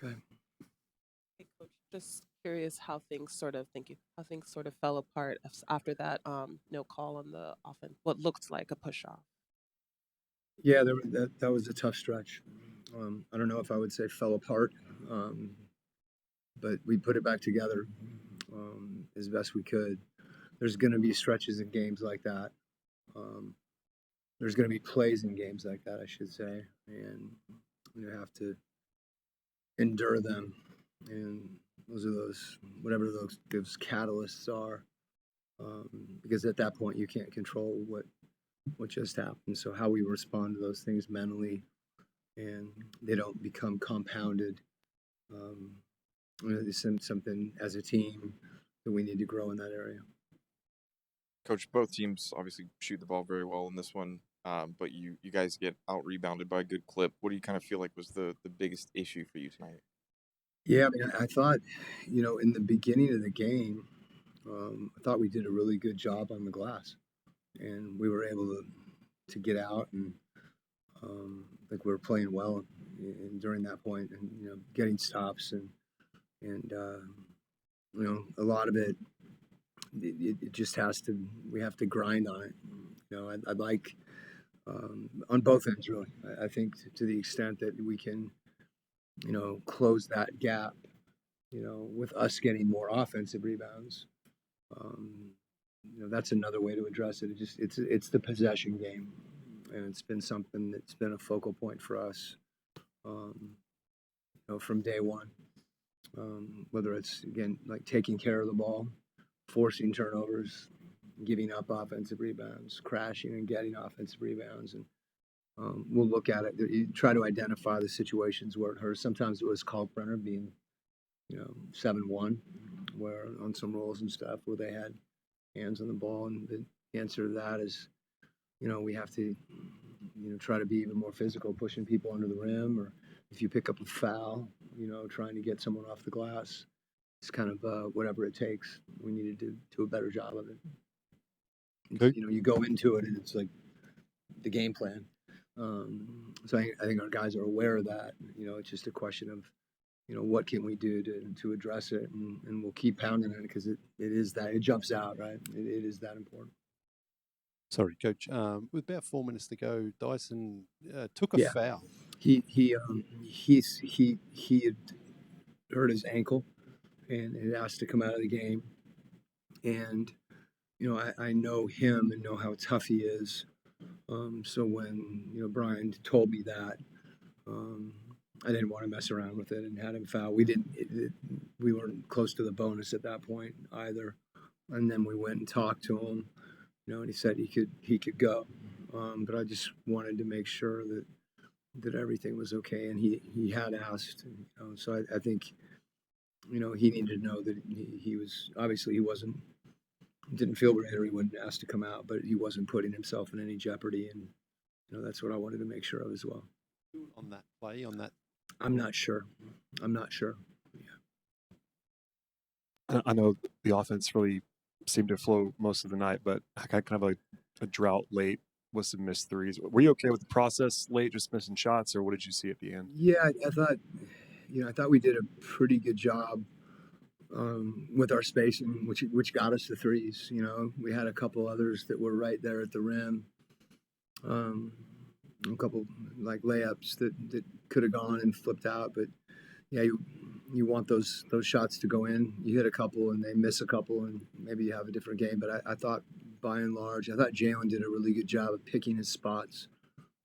Okay. Hey, Coach, just curious how things sort of, thank you, how things sort of fell apart after that no call on the offense, what looked like a push off. Yeah, that was a tough stretch. I don't know if I would say fell apart, um, but we put it back together as best we could. There's going to be stretches in games like that. Um, there's going to be plays in games like that, I should say, and you have to endure them. And those are whatever those catalysts are, because at that point you can't control what just happened. So how we respond to those things mentally, and they don't become compounded. Um, it's something as a team that we need to grow in that area. Coach, both teams obviously shoot the ball very well in this one, but you guys get out rebounded by a good clip. What do you kind of feel like was the biggest issue for you tonight? Yeah, I mean, I thought, in the beginning of the game, I thought we did a really good job on the glass, and we were able to get out, and like we were playing well during that point, and getting stops, and a lot of it just we have to grind on it. I'd like on both ends really. I think to the extent that we can, close that gap, with us getting more offensive rebounds. Um, that's another way to address it. It's the possession game, and it's been something that's been a focal point for us, from day one. Whether it's again like taking care of the ball, forcing turnovers, giving up offensive rebounds, crashing and getting offensive rebounds, and we'll look at it. You try to identify the situations where it hurts. Sometimes it was Kalkbrenner being, 7-1, where on some rolls and stuff where they had hands on the ball, and the answer to that is, we have to, try to be even more physical, pushing people under the rim, or if you pick up a foul, trying to get someone off the glass. It's kind of whatever it takes. We need to do a better job of it. Okay. You go into it and it's like the game plan. So I think our guys are aware of that. It's just a question of, what can we do to address it, and we'll keep pounding it because it jumps out, right? It is that important. Sorry, Coach. With about 4 minutes to go, Dyson took a Yeah. foul. He had hurt his ankle and had asked to come out of the game. And I know him and know how tough he is. So when Brian told me that, I didn't want to mess around with it and had him foul. We weren't close to the bonus at that point either. And then we went and talked to him, and he said he could go. But I just wanted to make sure that everything was okay, and he had asked. So I think he needed to know that he was obviously he didn't feel right, or he wouldn't ask to come out, but he wasn't putting himself in any jeopardy, and that's what I wanted to make sure of as well. On that play, on that, I'm not sure. I know the offense really seemed to flow most of the night, but I got kind of a drought late with some missed threes. Were you okay with the process late, just missing shots, or what did you see at the end? Yeah, I thought we did a pretty good job with our spacing, which got us the threes. We had a couple others that were right there at the rim. A couple like layups that could have gone and flipped out, but yeah, you want those shots to go in. You hit a couple and they miss a couple, and maybe you have a different game. But I thought by and large, I thought Jaylen did a really good job of picking his spots.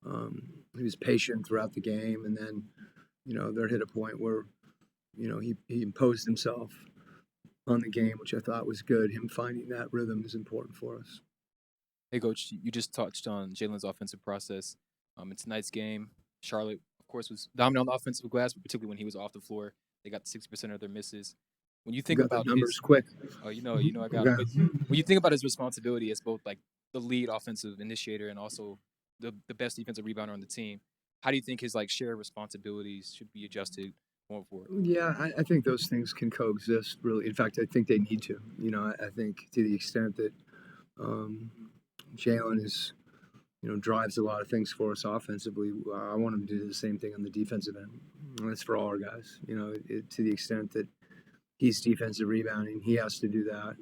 He was patient throughout the game, and then there hit a point where he imposed himself on the game, which I thought was good. Him finding that rhythm is important for us. Hey, Coach, you just touched on Jaylen's offensive process. In tonight's game, Charlotte, of course, was dominant on the offensive glass, but particularly when he was off the floor, they got 60% of their misses. When you think got about the numbers his, quick. I got it. But when you think about his responsibility as both like the lead offensive initiator and also the best defensive rebounder on the team, how do you think his shared responsibilities should be adjusted going forward? Yeah, I think those things can coexist. Really, in fact, I think they need to. I think to the extent that Jaylen is drives a lot of things for us offensively. I want him to do the same thing on the defensive end. And that's for all our guys. To the extent that he's defensive rebounding, he has to do that.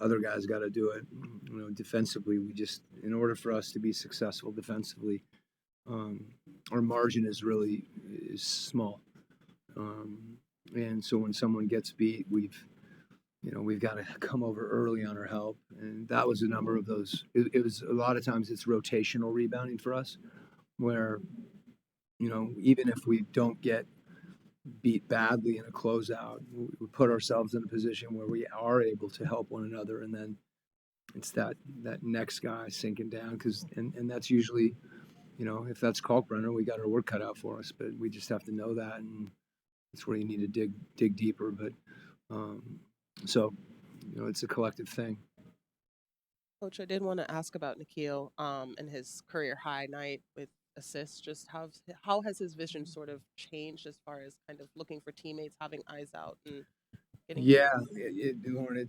Other guys got to do it. Defensively, in order for us to be successful defensively, our margin is small. And so when someone gets beat, we've got to come over early on our help. And that was a number of those. It was a lot of times it's rotational rebounding for us, where, even if we don't get beat badly in a closeout, we put ourselves in a position where we are able to help one another. And then it's that next guy sinking down. And that's usually, if that's Kalkbrenner, we got our work cut out for us, but we just have to know that. And that's where you need to dig deeper. But, so, it's a collective thing. Coach, I did want to ask about Nikhil and his career high night with assists. Just how has his vision sort of changed as far as kind of looking for teammates, having eyes out, and getting? Yeah, Lauren,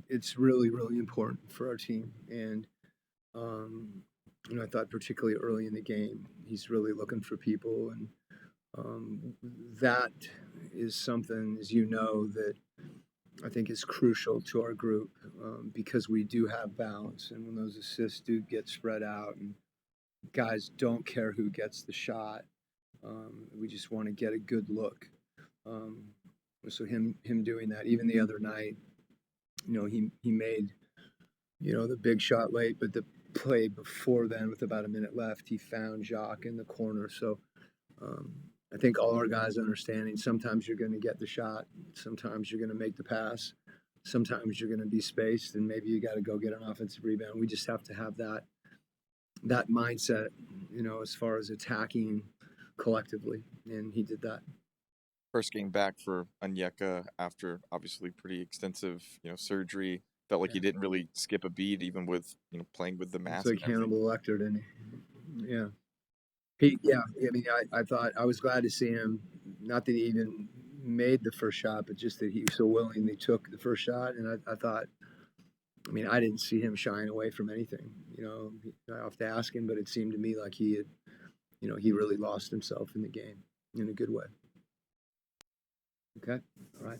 it's really, really important for our team. And, I thought particularly early in the game, he's really looking for people. And that is something, as you know, that I think is crucial to our group, because we do have balance. And when those assists do get spread out and guys don't care who gets the shot, we just want to get a good look. So him doing that, even the other night, he made, the big shot late, but the play before then with about a minute left, he found Jacques in the corner. So I think all our guys understanding sometimes you're going to get the shot, sometimes you're going to make the pass, sometimes you're going to be spaced, and maybe you got to go get an offensive rebound. We just have to have that mindset, as far as attacking collectively, and he did that. First game back for Anka after obviously pretty extensive, surgery. Felt like he didn't really skip a beat, even with playing with the mask. It's like Hannibal Lecter, didn't he? Yeah. I thought I was glad to see him. Not that he even made the first shot, but just that he so willingly took the first shot. And I thought, I didn't see him shying away from anything. I have to ask him, but it seemed to me like he had, he really lost himself in the game in a good way. Okay, all right.